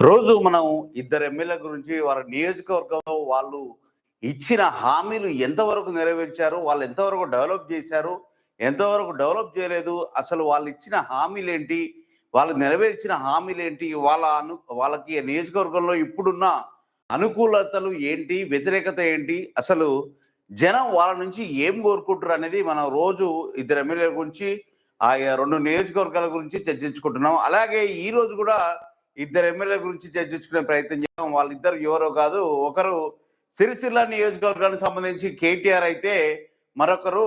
రోజు మనం ఇద్దరు ఎమ్మెల్యేల గురించి వారి నియోజకవర్గంలో వాళ్ళు ఇచ్చిన హామీలు ఎంతవరకు నెరవేర్చారు, వాళ్ళు ఎంతవరకు డెవలప్ చేశారు, ఎంతవరకు డెవలప్ చేయలేదు, అసలు వాళ్ళు ఇచ్చిన హామీలేంటి, వాళ్ళు నెరవేర్చిన హామీలేంటి, వాళ్ళకి నియోజకవర్గంలో ఇప్పుడున్న అనుకూలతలు ఏంటి, వ్యతిరేకత ఏంటి, అసలు జనం వాళ్ళ నుంచి ఏం కోరుకుంటారు అనేది మనం రోజు ఇద్దరు ఎమ్మెల్యేల గురించి ఆయా రెండు నియోజకవర్గాల గురించి చర్చించుకుంటున్నాం. అలాగే ఈ రోజు కూడా ఇద్దరు ఎమ్మెల్యేల గురించి చర్చించుకునే ప్రయత్నం చేద్దాం. వాళ్ళిద్దరు ఎవరో కాదు, ఒకరు సిరిసిల్ల నియోజకవర్గానికి సంబంధించి కేటీఆర్ అయితే మరొకరు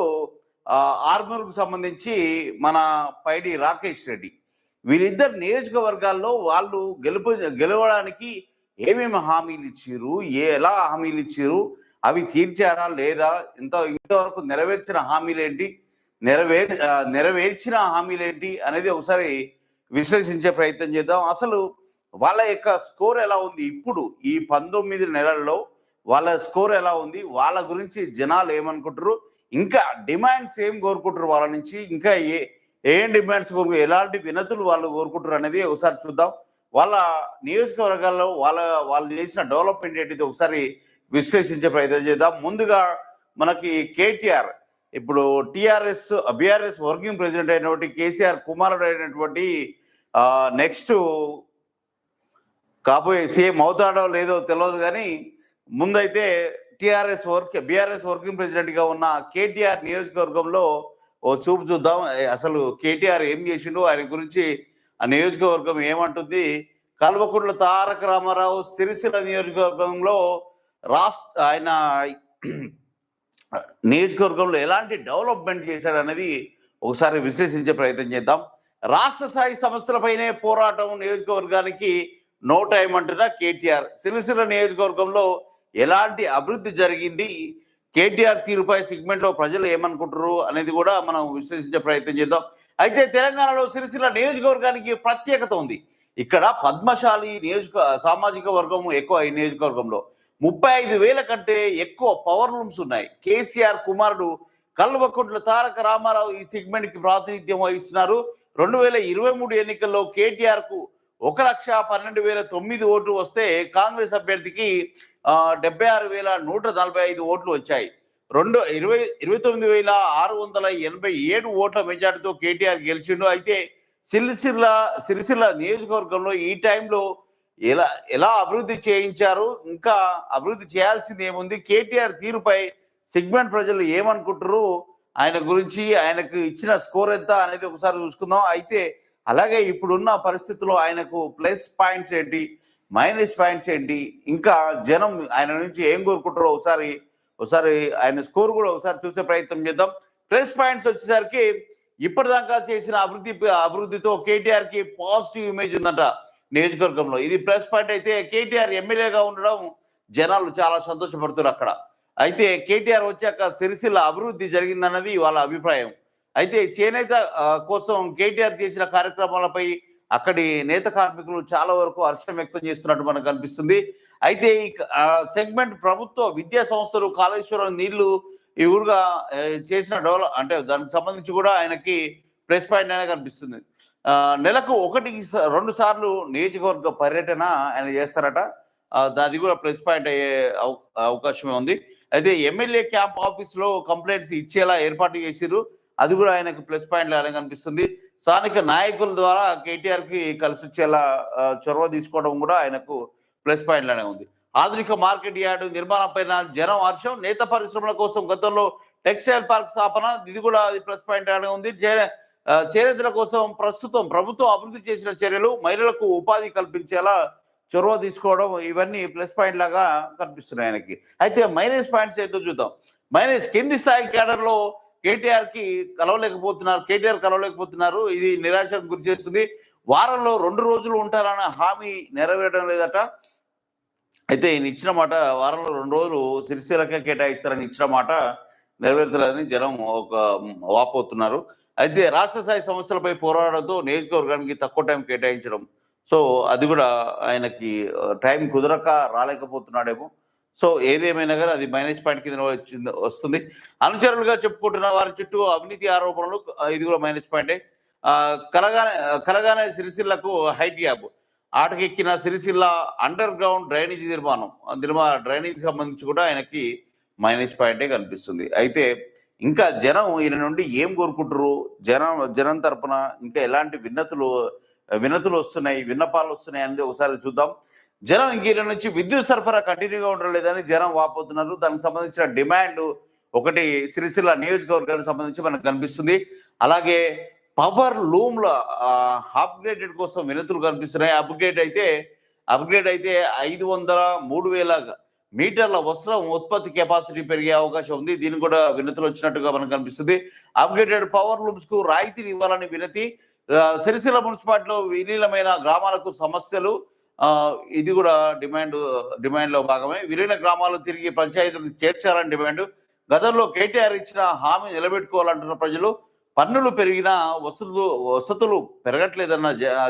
ఆర్మూర్కు సంబంధించి మన పైడి రాకేష్ రెడ్డి. వీళ్ళిద్దరు నియోజకవర్గాల్లో వాళ్ళు గెలవడానికి ఏమేమి హామీలు ఇచ్చారు, ఎలా హామీలు ఇచ్చారు, అవి తీర్చారా లేదా, ఇంతవరకు నెరవేర్చిన హామీలేంటి, నెరవేర్చిన హామీలేంటి అనేది ఒకసారి విశ్లేషించే ప్రయత్నం చేద్దాం. అసలు వాళ్ళ యొక్క స్కోర్ ఎలా ఉంది, ఇప్పుడు ఈ 19 నెలల్లో వాళ్ళ స్కోర్ ఎలా ఉంది, వాళ్ళ గురించి జనాలు ఏమనుకుంటారు, ఇంకా డిమాండ్స్ ఏం కోరుకుంటారు వాళ్ళ నుంచి, ఇంకా ఏం డిమాండ్స్ ఎలాంటి వినతులు వాళ్ళు కోరుకుంటారు అనేది ఒకసారి చూద్దాం. వాళ్ళ నియోజకవర్గాల్లో వాళ్ళు చేసిన డెవలప్మెంట్ ఏంటిది ఒకసారి విశ్లేషించే ప్రయత్నం చేద్దాం. ముందుగా మనకి కేటీఆర్ ఇప్పుడు బీఆర్ఎస్ వర్కింగ్ ప్రెసిడెంట్ అయినటువంటి కేసీఆర్ కుమారుడు అయినటువంటి నెక్స్ట్ కాబోయే సీఎం అవుతాడో లేదో తెలియదు, కానీ ముందైతే బీఆర్ఎస్ వర్కింగ్ ప్రెసిడెంట్గా ఉన్న కేటీఆర్ నియోజకవర్గంలో ఓ చూపు చూద్దాం. అసలు కేటీఆర్ ఏం చేసిండు, ఆయన గురించి ఆ నియోజకవర్గం ఏమంటుంది. కల్వకుంట్ల తారక రామారావు సిరిసిల్ల నియోజకవర్గంలో ఆయన నియోజకవర్గంలో ఎలాంటి డెవలప్మెంట్ చేశాడనేది ఒకసారి విశ్లేషించే ప్రయత్నం చేద్దాం. రాష్ట్ర స్థాయి సమస్యలపైనే పోరాటం నియోజకవర్గానికి నో టైం అంటున్న కేటీఆర్. సిరిసిల్ల నియోజకవర్గంలో ఎలాంటి అభివృద్ధి జరిగింది, కేటీఆర్ తీరుపై సెగ్మెంట్లో ప్రజలు ఏమనుకుంటారు అనేది కూడా మనం విశ్లేషించే ప్రయత్నం చేద్దాం. అయితే తెలంగాణలో సిరిసిల్ల నియోజకవర్గానికి ప్రత్యేకత ఉంది. ఇక్కడ పద్మశాలి సామాజిక వర్గం ఎక్కువ. ఈ నియోజకవర్గంలో 35,000 కంటే ఎక్కువ పవర్ లూమ్స్ ఉన్నాయి. కేసీఆర్ కుమారుడు కల్వకుంట్ల తారక రామారావు ఈ సెగ్మెంట్కి ప్రాతినిధ్యం వహిస్తున్నారు. 2023 ఎన్నికల్లో కేటీఆర్ కు 1,12,009 ఓట్లు వస్తే కాంగ్రెస్ అభ్యర్థికి 76,145 ఓట్లు వచ్చాయి. 29,687 ఓట్ల మెజార్టీతో కేటీఆర్ గెలిచిండు. అయితే సిరిసిల్ల నియోజకవర్గంలో ఈ టైంలో ఎలా అభివృద్ధి చేయించారు, ఇంకా అభివృద్ధి చేయాల్సింది ఏముంది, కేటీఆర్ తీరుపై సెగ్మెంట్ ప్రజలు ఏమనుకుంటారు, ఆయన గురించి ఆయనకు ఇచ్చిన స్కోర్ ఎంత అనేది ఒకసారి చూసుకుందాం. అయితే అలాగే ఇప్పుడున్న పరిస్థితుల్లో ఆయనకు ప్లస్ పాయింట్స్ ఏంటి, మైనస్ పాయింట్స్ ఏంటి, ఇంకా జనం ఆయన నుంచి ఏం కోరుకుంటారో ఒకసారి ఆయన స్కోర్ కూడా ఒకసారి చూసే ప్రయత్నం చేద్దాం. ప్లస్ పాయింట్స్ వచ్చేసరికి ఇప్పటిదాకా చేసిన అభివృద్ధితో కేటీఆర్కి పాజిటివ్ ఇమేజ్ ఉందంట నియోజకవర్గంలో. ఇది ప్లస్ పాయింట్. అయితే కేటీఆర్ ఎమ్మెల్యేగా ఉండడం జనాలు చాలా సంతోషపడుతున్నారు అక్కడ. అయితే కేటీఆర్ వచ్చాక సిరిసిల్ల అభివృద్ధి జరిగిందన్నది వాళ్ళ అభిప్రాయం. అయితే చేనేత కోసం కేటీఆర్ చేసిన కార్యక్రమాలపై అక్కడి నేత కార్మికులు చాలా వరకు హర్షం వ్యక్తం చేస్తున్నట్టు మనకు కనిపిస్తుంది. అయితే ఈ సెగ్మెంట్ ప్రభుత్వ విద్యా సంస్థలు కాళేశ్వరం నీళ్లు ఇవిగా చేసిన అంటే దానికి సంబంధించి కూడా ఆయనకి ప్లస్ పాయింట్ అనేది కనిపిస్తుంది. నెలకు 1-2 సార్లు నియోజకవర్గ పర్యటన ఆయన చేస్తారట. అది కూడా ప్లస్ పాయింట్ అయ్యే అవకాశమే ఉంది. అయితే ఎమ్మెల్యే క్యాంప్ ఆఫీస్లో కంప్లైంట్స్ ఇచ్చేలా ఏర్పాటు చేసిరు, అది కూడా ఆయనకు ప్లస్ పాయింట్ లాగా కనిపిస్తుంది. స్థానిక నాయకుల ద్వారా కేటీఆర్కి కలిసి వచ్చేలా చొరవ తీసుకోవడం కూడా ఆయనకు ప్లస్ పాయింట్ లానే ఉంది. ఆధునిక మార్కెట్ యార్డు నిర్మాణం పైన జనం హర్షం. నేత పరిశ్రమల కోసం గతంలో టెక్స్టైల్ పార్క్ స్థాపన, ఇది కూడా అది ప్లస్ పాయింట్ లానే ఉంది. చేనేతల కోసం ప్రస్తుతం ప్రభుత్వం అభివృద్ధి చేసిన చర్యలు, మహిళలకు ఉపాధి కల్పించేలా చొరవ తీసుకోవడం, ఇవన్నీ ప్లస్ పాయింట్ లాగా కనిపిస్తున్నాయి ఆయనకి. అయితే మైనస్ పాయింట్స్ ఏదో చూద్దాం. మైనస్ కింది స్థాయి క్యాడర్లో కేటీఆర్ కలవలేకపోతున్నారు. ఇది నిరాశకు గురి చేస్తుంది. వారంలో 2 రోజులు ఉంటారన్న హామీ నెరవేరడం లేదట. అయితే ఈయన ఇచ్చిన మాట వారంలో 2 రోజులు సిరిసిల్లకే కేటాయిస్తారని ఇచ్చిన మాట నెరవేర్చాలని జనం వాపోతున్నారు. అయితే రాష్ట్ర స్థాయి సమస్యలపై పోరాడంతో నియోజకవర్గానికి తక్కువ టైం కేటాయించడం, సో అది కూడా ఆయనకి టైం కుదరక రాలేకపోతున్నాడేమో. సో ఏదేమైనా కానీ అది మైనస్ పాయింట్ కింద వస్తుంది. అనుచరులుగా చెప్పుకుంటున్న వారి చుట్టూ అవినీతి ఆరోపణలు, ఇది కూడా మైనస్ పాయింటే. కలగానే సిరిసిల్లకు హైట్ గ్యాప్. ఆటకెక్కిన సిరిసిల్ల అండర్ గ్రౌండ్ డ్రైనేజీ నిర్మాణం డ్రైనేజీ సంబంధించి కూడా ఆయనకి మైనస్ పాయింటే కనిపిస్తుంది. అయితే ఇంకా జనం ఈయన నుండి ఏం కోరుకుంటారు, జనం తరపున ఇంకా ఎలాంటి వినతులు వస్తున్నాయి, విన్నపాలు వస్తున్నాయి అనేది ఒకసారి చూద్దాం. జనం ఇంక ఈయన నుంచి విద్యుత్ సరఫరా కంటిన్యూగా ఉండడం లేదని జనం వాపోతున్నారు. దానికి సంబంధించిన డిమాండ్ ఒకటి సిరిసిల్ల నియోజకవర్గానికి సంబంధించి మనకు కనిపిస్తుంది. అలాగే పవర్ లూమ్ల అప్గ్రేడెడ్ కోసం వినతులు కనిపిస్తున్నాయి. అప్గ్రేడ్ అయితే 500-3000 మీటర్ల వస్త్రం ఉత్పత్తి కెపాసిటీ పెరిగే అవకాశం ఉంది. దీనికి కూడా వినతులు వచ్చినట్టుగా మనకు కనిపిస్తుంది. అప్గ్రేడెడ్ పవర్ లూమ్స్ కు రాయితీని ఇవ్వాలని వినతి. సిరిసిల్ల మున్సిపాలిటీలో విలీనమైన గ్రామాలకు సమస్యలు, ఇది కూడా డిమాండ్ లో భాగమే. విలీన గ్రామాలు తిరిగి పంచాయతీలకు చేర్చాలని డిమాండ్. గతంలో కేటీఆర్ ఇచ్చిన హామీ నిలబెట్టుకోవాలంటున్న ప్రజలు. పన్నులు పెరిగినా వసతులు పెరగట్లేదన్న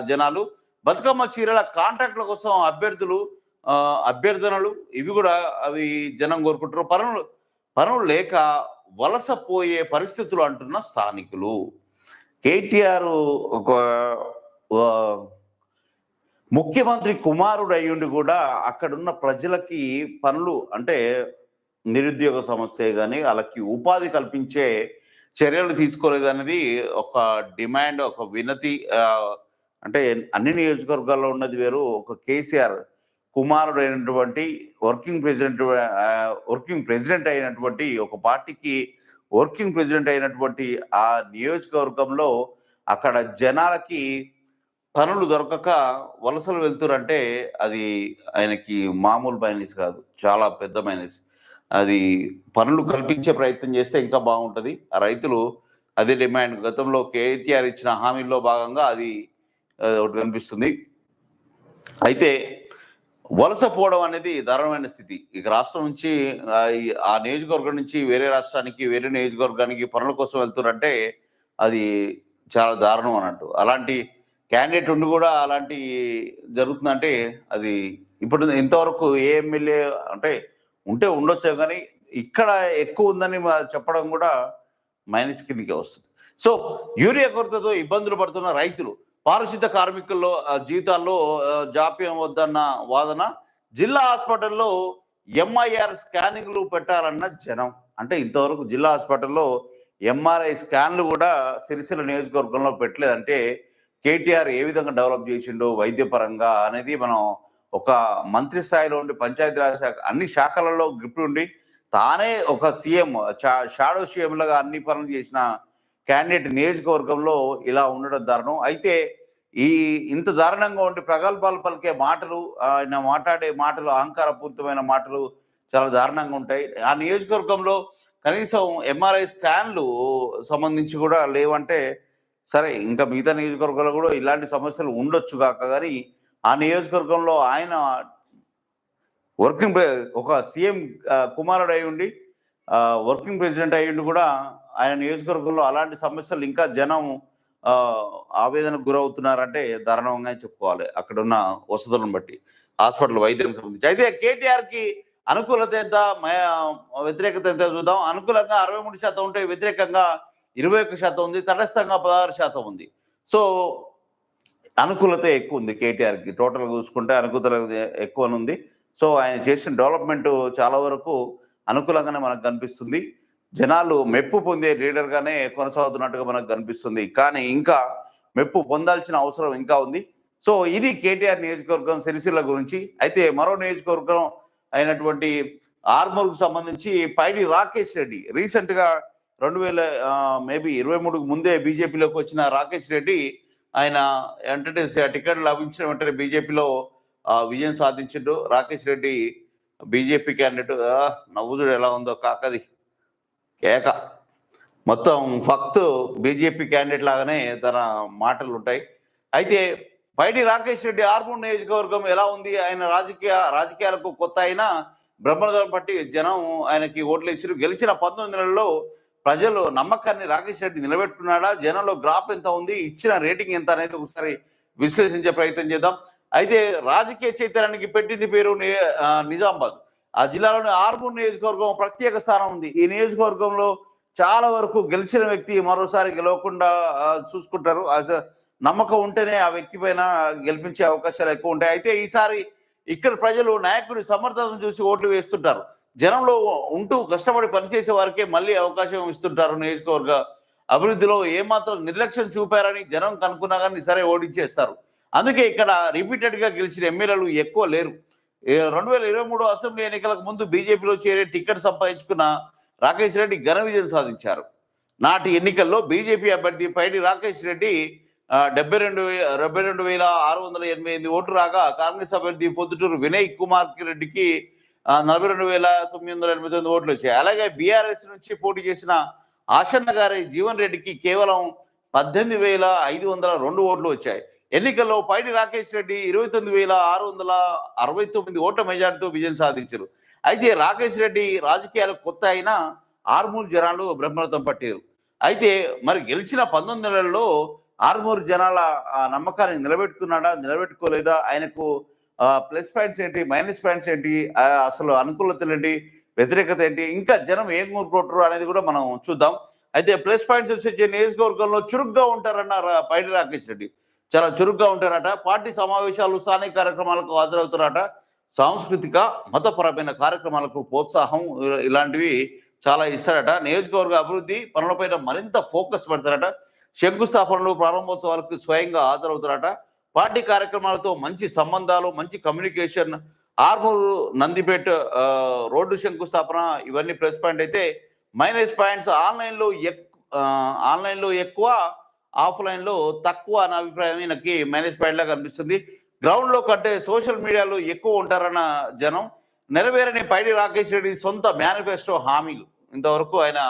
జనాలు. బతుకమ్మ చీరల కాంట్రాక్ట్ల కోసం అభ్యర్థనలు ఇవి కూడా అవి జనం కోరుకుంటారు. పనులు లేక వలసపోయే పరిస్థితులు అంటున్న స్థానికులు. కేటీఆర్ ఒక ముఖ్యమంత్రి కుమారుడు అయ్యుండి కూడా అక్కడున్న ప్రజలకి పనులు అంటే నిరుద్యోగ సమస్య కానీ వాళ్ళకి ఉపాధి కల్పించే చర్యలు తీసుకోలేదనేది ఒక డిమాండ్, ఒక వినతి. అంటే అన్ని నియోజకవర్గాల్లో ఉన్నది వేరు. ఒక కేసీఆర్ కుమారుడు అయినటువంటి వర్కింగ్ ప్రెసిడెంట్ అయినటువంటి ఒక పార్టీకి వర్కింగ్ ప్రెసిడెంట్ అయినటువంటి ఆ నియోజకవర్గంలో అక్కడ జనాలకి పనులు దొరకక వలసలు వెళ్తురంటే అది ఆయనకి మామూలు మైనస్ కాదు, చాలా పెద్ద మైనస్. అది పనులు కల్పించే ప్రయత్నం చేస్తే ఇంకా బాగుంటుంది. ఆ రైతులు అదే డిమాండ్. గతంలో కేటీఆర్ ఇచ్చిన హామీల్లో భాగంగా అది ఒకటి కనిపిస్తుంది. అయితే వలస పోవడం అనేది దారుణమైన స్థితి. ఇక రాష్ట్రం నుంచి ఆ నియోజకవర్గం నుంచి వేరే రాష్ట్రానికి, వేరే నియోజకవర్గానికి పనుల కోసం వెళ్తున్నారంటే అది చాలా దారుణం అన్నట్టు. అలాంటి క్యాండిడేట్ ఉండి కూడా అలాంటి జరుగుతుందంటే అది ఇప్పుడు ఇంతవరకు ఏ ఎమ్మెల్యే అంటే ఉంటే ఉండొచ్చు, కానీ ఇక్కడ ఎక్కువ ఉందని చెప్పడం కూడా మైనస్ కిందికే వస్తుంది. సో యూరియా కొరతతో ఇబ్బందులు పడుతున్న రైతులు, పారిశుద్ధ కార్మికుల్లో జీవితాల్లో జాప్యం వద్దన్న వాదన. జిల్లా హాస్పిటల్లో ఎంఐఆర్ స్కానింగ్లు పెట్టాలన్న జనం. అంటే ఇంతవరకు జిల్లా హాస్పిటల్లో ఎంఆర్ఐ స్కాన్లు కూడా సిరిసిల్ల నియోజకవర్గంలో పెట్టలేదంటే కేటీఆర్ ఏ విధంగా డెవలప్ చేసిండో వైద్యపరంగా అనేది మనం ఒక మంత్రి స్థాయిలో ఉండి పంచాయతీరాజ్ శాఖ అన్ని శాఖలలో గ్రిప్ ఉండి తానే ఒక సీఎం షాడో సీఎం లాగా అన్ని పనులు చేసిన క్యాండిడేట్ నియోజకవర్గంలో ఇలా ఉండడం దారుణం. అయితే ఇంత దారుణంగా ఉండి ప్రగల్భాలు పలికే మాటలు, ఆయన మాట్లాడే మాటలు అహంకారపూరితమైన మాటలు చాలా దారుణంగా ఉంటాయి. ఆ నియోజకవర్గంలో కనీసం ఎంఆర్ఐ స్కాన్లు సంబంధించి కూడా లేవంటే సరే, ఇంకా మిగతా నియోజకవర్గాల్లో కూడా ఇలాంటి సమస్యలు ఉండొచ్చు కాక, కానీ ఆ నియోజకవర్గంలో ఆయన ఒక సీఎం కుమారుడు అయి ఉండి వర్కింగ్ ప్రెసిడెంట్ అయ్యిండి కూడా ఆయన నియోజకవర్గంలో అలాంటి సమస్యలు ఇంకా జనం ఆవేదనకు గురవుతున్నారంటే దారుణంగా చెప్పుకోవాలి అక్కడున్న వసతులను బట్టి, హాస్పిటల్ వైద్యం సంబంధించి. అయితే కేటీఆర్కి అనుకూలత ఎంత, వ్యతిరేకత ఎంత చూద్దాం. అనుకూలంగా 63% ఉంటే వ్యతిరేకంగా 21% ఉంది, తటస్థంగా 16% ఉంది. సో అనుకూలత ఎక్కువ ఉంది కేటీఆర్కి. టోటల్గా చూసుకుంటే అనుకూలత ఎక్కువ ఉంది. సో ఆయన చేసిన డెవలప్మెంట్ చాలా వరకు అనుకూలంగానే మనకు కనిపిస్తుంది. జనాలు మెప్పు పొందే లీడర్గానే కొనసాగుతున్నట్టుగా మనకు కనిపిస్తుంది. కానీ ఇంకా మెప్పు పొందాల్సిన అవసరం ఇంకా ఉంది. సో ఇది కేటీఆర్ నియోజకవర్గం సిరిసిల్ల గురించి. అయితే మరో నియోజకవర్గం అయినటువంటి ఆర్మూర్కు సంబంధించి పైడి రాకేష్ రెడ్డి రీసెంట్గా 2023 ముందే బీజేపీలోకి వచ్చిన రాకేష్ రెడ్డి ఆయన ఏంటంటే టికెట్ లభించిన వెంటనే బీజేపీలో విజయం సాధించిండు. Rakesh Reddy BJP candidate. నవ్వుదుడు ఎలా ఉందో కాకది కేక, మొత్తం ఫక్త్ బీజేపీ క్యాండిడేట్ లాగానే తన మాటలు ఉంటాయి. అయితే పైడి రాకేష్ రెడ్డి ఆర్మూర్ నియోజకవర్గం ఎలా ఉంది? ఆయన రాజకీయాలకు కొత్త అయినా బ్రహ్మరథం పట్టి జనం ఆయనకి ఓట్లు వేసారు. గెలిచిన 19 నెలల్లో ప్రజలు నమ్మకాన్ని రాకేష్ రెడ్డి నిలబెట్టుకున్నాడా? జనంలో గ్రాఫ్ ఎంత ఉంది, ఇచ్చిన రేటింగ్ ఎంత అనేది ఒకసారి విశ్లేషించే ప్రయత్నం చేద్దాం. అయితే రాజకీయ చైతన్యానికి పెట్టింది పేరు నిజామాబాద్. ఆ జిల్లాలోని ఆర్మూర్ నియోజకవర్గం ప్రత్యేక స్థానం ఉంది. ఈ నియోజకవర్గంలో చాలా వరకు గెలిచిన వ్యక్తి మరోసారి గెలవకుండా చూసుకుంటారు. నమ్మకం ఉంటేనే ఆ వ్యక్తి పైన గెలిపించే అవకాశాలు ఎక్కువ ఉంటాయి. అయితే ఈసారి ఇక్కడ ప్రజలు నాయకుడి సమర్థతను చూసి ఓట్లు వేస్తుంటారు. జనంలో ఉంటూ కష్టపడి పనిచేసే వారికే మళ్ళీ అవకాశం ఇస్తుంటారు. నియోజకవర్గ అభివృద్ధిలో ఏమాత్రం నిర్లక్ష్యం చూపారని జనం కనుక్కున్నా కానీ సరే ఓడించేస్తారు. అందుకే ఇక్కడ రిపీటెడ్ గా గెలిచిన ఎమ్మెల్యేలు ఎక్కువ లేరు. 2023 అసెంబ్లీ ఎన్నికలకు ముందు బీజేపీలో చేరి టికెట్ సంపాదించుకున్న రాకేష్ రెడ్డి ఘన విజయం సాధించారు. నాటి ఎన్నికల్లో బీజేపీ అభ్యర్థి పైడి రాకేష్ రెడ్డి 72,688 ఓట్లు రాగా, కాంగ్రెస్ అభ్యర్థి పొద్దుటూరు వినయ్ కుమార్ రెడ్డికి 42,989 ఓట్లు వచ్చాయి. అలాగే బీఆర్ఎస్ నుంచి పోటీ చేసిన ఆశన్న గారి జీవన్ రెడ్డికి కేవలం 18,502 ఓట్లు వచ్చాయి. ఎన్నికల్లో పైడి రాకేష్ రెడ్డి 29,669 ఓట్ల మెజార్టీతో విజయం సాధించారు. అయితే రాకేష్ రెడ్డి రాజకీయాలకు కొత్త అయినా ఆర్మూర్ జనాలు బ్రహ్మరథం పట్టారు. అయితే మరి గెలిచిన 19 నెలల్లో ఆర్మూర్ జనాల నమ్మకాన్ని నిలబెట్టుకున్నాడా, నిలబెట్టుకోలేదా, ఆయనకు ప్లస్ పాయింట్స్ ఏంటి, మైనస్ పాయింట్స్ ఏంటి, అసలు అనుకూలతలు ఏంటి, వ్యతిరేకత ఏంటి, ఇంకా జనం ఏం కోరుకుంటారు అనేది కూడా మనం చూద్దాం. అయితే ప్లస్ పాయింట్స్ వచ్చే నియోజకవర్గంలో చురుగ్గా ఉంటారన్న పైడి రాకేష్ రెడ్డి. చాలా చురుగ్గా ఉంటారట. పార్టీ సమావేశాలు, స్థానిక కార్యక్రమాలకు హాజరవుతారట. సాంస్కృతిక మతపరమైన కార్యక్రమాలకు ప్రోత్సాహం ఇలాంటివి చాలా ఇస్తారట. నియోజకవర్గ అభివృద్ధి పనులపైన మరింత ఫోకస్ పెడతారట. శంకుస్థాపనలు, ప్రారంభోత్సవాలకు స్వయంగా హాజరవుతారట. పార్టీ కార్యక్రమాలతో మంచి సంబంధాలు, మంచి కమ్యూనికేషన్. ఆర్మూరు నందిపేట రోడ్డు శంకుస్థాపన ఇవన్నీ ప్లస్ పాయింట్ అయితే, మైనస్ పాయింట్స్ ఆన్లైన్లో ఎక్కువ, ఆఫ్లైన్లో తక్కువ అన్న అభిప్రాయం ఈయనకి మైనస్ పాయింట్లా కనిపిస్తుంది. గ్రౌండ్లో కంటే సోషల్ మీడియాలో ఎక్కువ ఉంటారన్న జనం. నెరవేరని పైడి రాకేష్ రెడ్డి సొంత మేనిఫెస్టో హామీలు, ఇంతవరకు ఆయన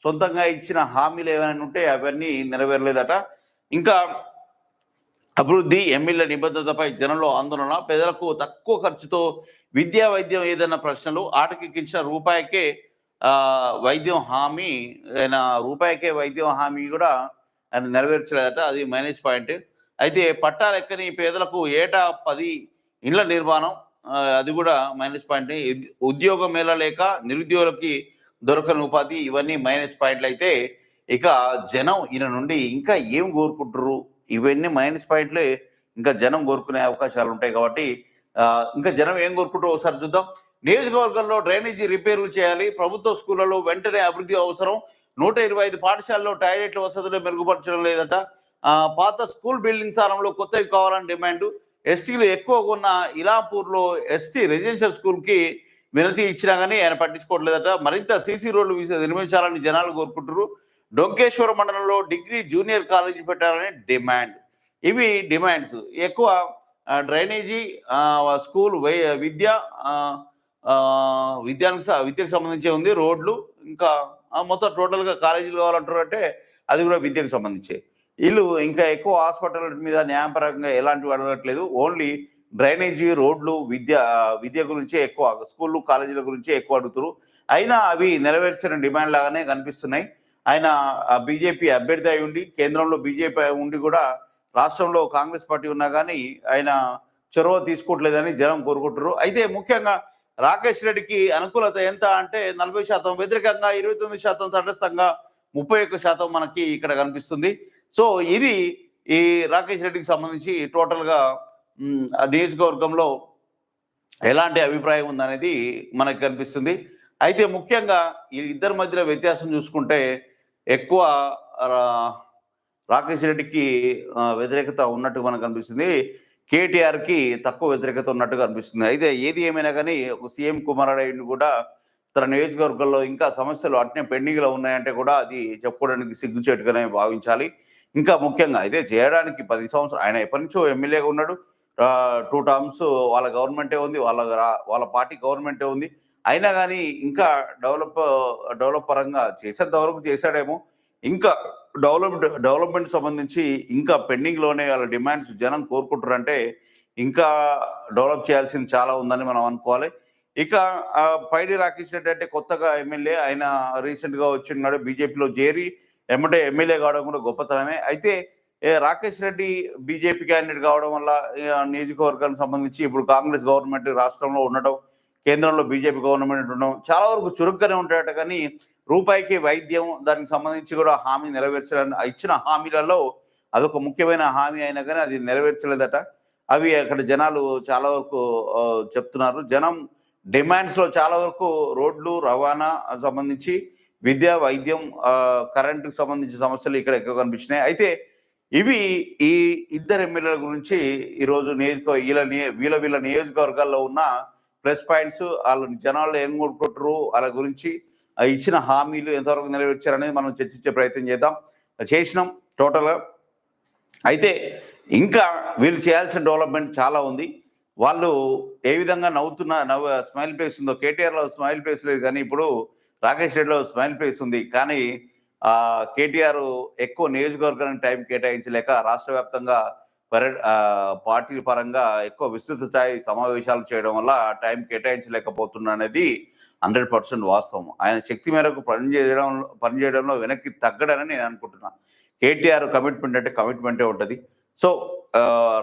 సొంతంగా ఇచ్చిన హామీలు ఏమైనా ఉంటే అవన్నీ నెరవేరలేదట. ఇంకా అభివృద్ధి, ఎమ్మెల్యే నిబద్ధతపై జనంలో ఆందోళన. పేదలకు తక్కువ ఖర్చుతో విద్యా వైద్యం ఏదైనా ప్రశ్నలు, ఆటకెక్కించిన రూపాయికే వైద్యం హామీ, ఆయన రూపాయికే వైద్యం హామీ కూడా ఆయన నెరవేర్చలేదట. అది మైనస్ పాయింట్. అయితే పట్టాలెక్కని పేదలకు ఏటా 10 ఇండ్ల నిర్మాణం, అది కూడా మైనస్ పాయింట్. ఉద్యోగ మేళ లేక నిరుద్యోగులకి దొరకని ఉపాధి, ఇవన్నీ మైనస్ పాయింట్లు. అయితే ఇక జనం ఈయన నుండి ఇంకా ఏం కోరుకుంటారు, ఇవన్నీ మైనస్ పాయింట్లే ఇంకా జనం కోరుకునే అవకాశాలు ఉంటాయి. కాబట్టి ఇంకా జనం ఏం కోరుకుంటారో ఒకసారి చూద్దాం. నియోజకవర్గంలో డ్రైనేజీ రిపేర్లు చేయాలి. ప్రభుత్వ స్కూళ్లలో వెంటనే అభివృద్ధి అవసరం. 125 పాఠశాలలో టాయిలెట్ల వసతులు మెరుగుపరచడం లేదట. పాత స్కూల్ బిల్డింగ్ స్థానంలో కొత్తవి కావాలని డిమాండ్. ఎస్టీలు ఎక్కువగా ఉన్న ఇలాపూర్లో ఎస్టీ రెసిడెన్షియల్ స్కూల్కి వినతి ఇచ్చినా కానీ ఆయన పట్టించుకోవట్లేదట. మరింత సీసీ రోడ్లు నిర్మించాలని జనాలు కోరుకుంటారు. డొంకేశ్వర మండలంలో డిగ్రీ జూనియర్ కాలేజీ పెట్టాలని డిమాండ్. ఇవి డిమాండ్స్. ఎక్కువ డ్రైనేజీ, స్కూల్, విద్యకు సంబంధించి ఉంది. రోడ్లు, ఇంకా మొత్తం టోటల్గా కాలేజీలు కావాలంటారు అంటే అది కూడా విద్యకు సంబంధించి. వీళ్ళు ఇంకా ఎక్కువ హాస్పిటల్ మీద న్యాయపరంగా ఎలాంటివి అడగట్లేదు. ఓన్లీ డ్రైనేజీ, రోడ్లు, విద్య గురించే ఎక్కువ, స్కూళ్ళు, కాలేజీల గురించే ఎక్కువ అడుగుతారు. అయినా అవి నెరవేర్చిన డిమాండ్ లాగానే కనిపిస్తున్నాయి. ఆయన బీజేపీ అభ్యర్థి అయి ఉండి, కేంద్రంలో బీజేపీ ఉండి కూడా రాష్ట్రంలో కాంగ్రెస్ పార్టీ ఉన్నా కానీ ఆయన చొరవ తీసుకోవట్లేదని జనం కోరుకుంటారు. అయితే ముఖ్యంగా రాకేష్ రెడ్డికి అనుకూలత ఎంత అంటే 40%, వ్యతిరేకంగా 29%, తటస్థంగా 31% మనకి ఇక్కడ కనిపిస్తుంది. సో ఇది ఈ రాకేష్ రెడ్డికి సంబంధించి టోటల్గా నియోజకవర్గంలో ఎలాంటి అభిప్రాయం ఉందనేది మనకు కనిపిస్తుంది. అయితే ముఖ్యంగా ఈ ఇద్దరి మధ్యలో వ్యత్యాసం చూసుకుంటే ఎక్కువ రాకేష్ రెడ్డికి వ్యతిరేకత ఉన్నట్టు మనకు కనిపిస్తుంది. కేటీఆర్కి తక్కువ వ్యతిరేకత ఉన్నట్టుగా అనిపిస్తుంది. అయితే ఏది ఏమైనా కానీ సీఎం కుమారరెడ్డి కూడా తన నియోజకవర్గంలో ఇంకా సమస్యలు అట్నే పెండింగ్లో ఉన్నాయంటే కూడా అది చెప్పుకోవడానికి సిగ్గుచేటుగానే భావించాలి. ఇంకా ముఖ్యంగా అయితే చేయడానికి 10 సంవత్సరాలు ఆయన ఎప్పటి నుంచో ఎమ్మెల్యేగా ఉన్నాడు. 2 టర్మ్స్ వాళ్ళ గవర్నమెంటే ఉంది, వాళ్ళ పార్టీ గవర్నమెంటే ఉంది. అయినా కానీ ఇంకా డెవలప్ పరంగా చేసేంత వరకు చేశాడేమో. ఇంకా డెవలప్మెంట్ సంబంధించి ఇంకా పెండింగ్లోనే వాళ్ళ డిమాండ్స్ జనం కోరుకుంటారంటే ఇంకా డెవలప్ చేయాల్సింది చాలా ఉందని మనం అనుకోవాలి. ఇక పైడి రాకేష్ రెడ్డి అంటే కొత్తగా ఎమ్మెల్యే, ఆయన రీసెంట్గా వచ్చిన్నాడు, బీజేపీలో చేరి ఎమ్మటే ఎమ్మెల్యే కావడం కూడా గొప్పతనమే. అయితే రాకేష్ రెడ్డి బీజేపీ క్యాండిడేట్ కావడం వల్ల నియోజకవర్గానికి సంబంధించి ఇప్పుడు కాంగ్రెస్ గవర్నమెంట్ రాష్ట్రంలో ఉండటం, కేంద్రంలో బీజేపీ గవర్నమెంట్ ఉండడం చాలా వరకు చురుగ్గానే ఉంటాయట. కానీ రూపాయికి వైద్యం, దానికి సంబంధించి కూడా హామీ నెరవేర్చడానికి ఇచ్చిన హామీలలో అదొక ముఖ్యమైన హామీ అయినా కానీ అది నెరవేర్చలేదట. అవి అక్కడ జనాలు చాలా వరకు చెప్తున్నారు. జనం డిమాండ్స్‌లో చాలా వరకు రోడ్లు, రవాణా సంబంధించి, విద్య, వైద్యం, కరెంటుకు సంబంధించిన సమస్యలు ఇక్కడ ఎక్కువ కనిపించినాయి. అయితే ఇవి ఈ ఇద్దరు ఎమ్మెల్యేల గురించి ఈరోజు వీళ్ళ నియోజకవర్గాల్లో ఉన్న ప్లస్ పాయింట్స్, వాళ్ళు జనాల్లో ఏం కోరుకుంటారు, వాళ్ళ గురించి ఇచ్చిన హామీలు ఎంతవరకు నెరవేర్చారనేది మనం చర్చించే ప్రయత్నం చేసినాం టోటల్గా. అయితే ఇంకా వీళ్ళు చేయాల్సిన డెవలప్మెంట్ చాలా ఉంది. వాళ్ళు ఏ విధంగా స్మైల్ ఫేస్ ఉందో, కేటీఆర్లో స్మైల్ ఫేస్ లేదు కానీ ఇప్పుడు రాకేష్ రెడ్డిలో స్మైల్ ఫేస్ ఉంది. కానీ కేటీఆర్ ఎక్కువ నియోజకవర్గానికి టైం కేటాయించలేక రాష్ట్ర వ్యాప్తంగా పార్టీ పరంగా ఎక్కువ విస్తృత స్థాయి సమావేశాలు చేయడం వల్ల టైం కేటాయించలేకపోతున్నా అనేది 100% వాస్తవం. ఆయన శక్తి మేరకు పనిచేయడంలో వెనక్కి తగ్గడని నేను అనుకుంటున్నాను. కేటీఆర్ కమిట్మెంట్ అంటే కమిట్మెంటే ఉంటుంది. సో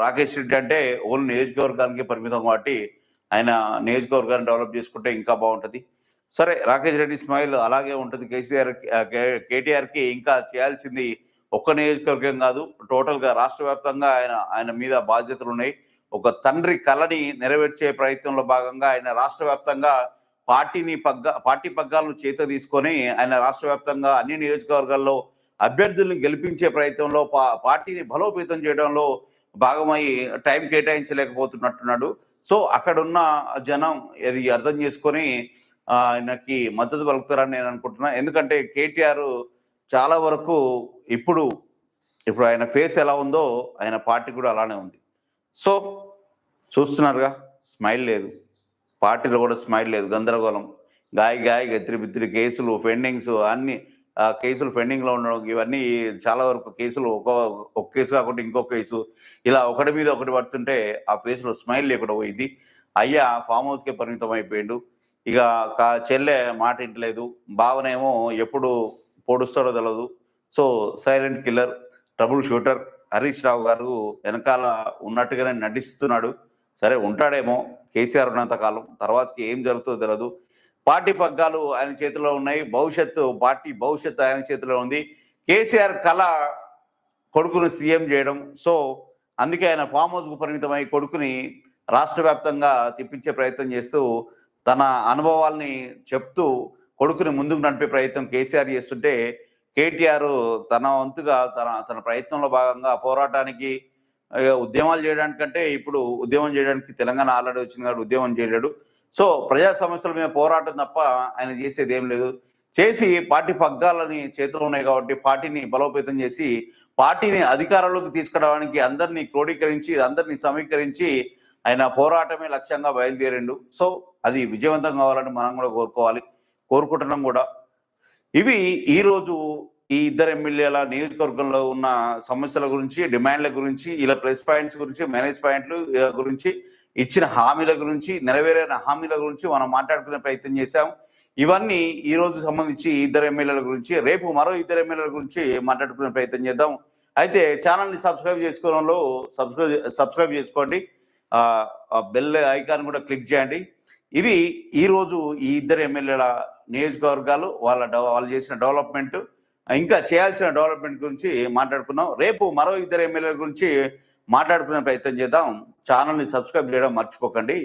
రాకేష్ రెడ్డి అంటే ఓన్లీ నియోజకవర్గానికి పరిమితం కాబట్టి ఆయన నియోజకవర్గాన్ని డెవలప్ చేసుకుంటే ఇంకా బాగుంటుంది. సరే, రాకేష్ రెడ్డి స్మైల్ అలాగే ఉంటుంది. కేటీఆర్కి ఇంకా చేయాల్సింది ఒక్క నియోజకవర్గం కాదు, టోటల్గా రాష్ట్ర వ్యాప్తంగా ఆయన మీద బాధ్యతలు ఉన్నాయి. ఒక తండ్రి కళని నెరవేర్చే ప్రయత్నంలో భాగంగా ఆయన రాష్ట్ర వ్యాప్తంగా పార్టీ పగ్గాలను చేత తీసుకొని ఆయన రాష్ట్ర వ్యాప్తంగా అన్ని నియోజకవర్గాల్లో అభ్యర్థుల్ని గెలిపించే ప్రయత్నంలో పార్టీని బలోపేతం చేయడంలో భాగమై టైం కేటాయించలేకపోతున్నట్టున్నాడు. సో అక్కడున్న జనం ఇది అర్థం చేసుకొని ఆయనకి మద్దతు పలుకుతారని నేను అనుకుంటున్నా. ఎందుకంటే కేటీఆర్ చాలా వరకు ఇప్పుడు ఆయన ఫేస్ ఎలా ఉందో ఆయన పార్టీ కూడా అలానే ఉంది. సో చూస్తున్నారుగా, స్మైల్ లేదు, పార్టీలో కూడా స్మైల్ లేదు, గందరగోళం, గత్రి కేసులు పెండింగ్స్, అన్ని కేసులు పెండింగ్లో ఉండడం, ఇవన్నీ చాలా వరకు కేసులు ఒక కేసు కాకుండా ఇంకో కేసు, ఇలా ఒకటి మీద ఒకటి పడుతుంటే ఆ ఫేస్లో స్మైల్ లేకుండా పోయింది. అయ్యా ఫామ్ హౌస్కే పరిమితం అయిపోయిండు. ఇక చెల్లె మాట ఇంటలేదు, బావనేమో ఎప్పుడు పొడుస్తాడో తెలియదు. So silent killer, trouble shooter Harish Rao garu వెనకాల ఉన్నట్టుగానే నటిస్తున్నాడు. సరే, ఉంటాడేమో కేసీఆర్ ఉన్నంత కాలం, తర్వాతకి ఏం జరుగుతుందో తెలియదు. పార్టీ పగ్గాలు ఆయన చేతిలో ఉన్నాయి, పార్టీ భవిష్యత్తు ఆయన చేతిలో ఉంది. కేసీఆర్ కళ కొడుకును సీఎం చేయడం. సో అందుకే ఆయన ఫామ్ హౌస్కు పరిమితమై కొడుకుని రాష్ట్ర వ్యాప్తంగా తిప్పించే ప్రయత్నం చేస్తూ తన అనుభవాల్ని చెప్తూ కొడుకుని ముందుకు నడిపే ప్రయత్నం కేసీఆర్ చేస్తుంటే, కేటీఆర్ తన వంతుగా తన ప్రయత్నంలో భాగంగా పోరాటానికి, ఉద్యమాలు చేయడానికంటే ఇప్పుడు ఉద్యమం చేయడానికి తెలంగాణ ఆల్రెడీ వచ్చింది కాబట్టి ఉద్యమం చేయలేడు. సో ప్రజా సమస్యల మీద పోరాటం తప్ప ఆయన చేసేది ఏం లేదు. చేసి పార్టీ పగ్గాలని చేతిలో ఉన్నాయి కాబట్టి పార్టీని బలోపేతం చేసి పార్టీని అధికారంలోకి తీసుకురావడానికి అందరినీ క్రోడీకరించి, అందరినీ సమీకరించి ఆయన పోరాటమే లక్ష్యంగా బయలుదేరిండు. సో అది విజయవంతం కావాలని మనం కూడా కోరుకుంటున్నాం కూడా. ఇవి ఈరోజు ఈ ఇద్దరు ఎమ్మెల్యేల నియోజకవర్గంలో ఉన్న సమస్యల గురించి, డిమాండ్ల గురించి, ఇలా ప్లస్ పాయింట్స్ గురించి, మైనస్ పాయింట్లు గురించి, ఇచ్చిన హామీల గురించి, నెరవేరిన హామీల గురించి మనం మాట్లాడుకునే ప్రయత్నం చేశాం. ఇవన్నీ ఈ రోజు సంబంధించి ఇద్దరు ఎమ్మెల్యేల గురించి. రేపు మరో ఇద్దరు ఎమ్మెల్యేల గురించి మాట్లాడుకునే ప్రయత్నం చేద్దాం. అయితే ఛానల్ని సబ్స్క్రైబ్ చేసుకోవడంలో సబ్స్క్రైబ్ చేసుకోండి, బెల్ ఐకాన్ కూడా క్లిక్ చేయండి. ఇది ఈరోజు ఈ ఇద్దరు ఎమ్మెల్యేల నియోజకవర్గాలు, వాళ్ళు చేసిన డెవలప్మెంట్, ఇంకా చేయాల్సిన డెవలప్మెంట్ గురించి మాట్లాడుకున్నాం. రేపు మరో ఇద్దరు ఎమ్మెల్యేల గురించి మాట్లాడుకునే ప్రయత్నం చేద్దాం. ఛానల్ని సబ్స్క్రైబ్ చేయడం మర్చిపోకండి.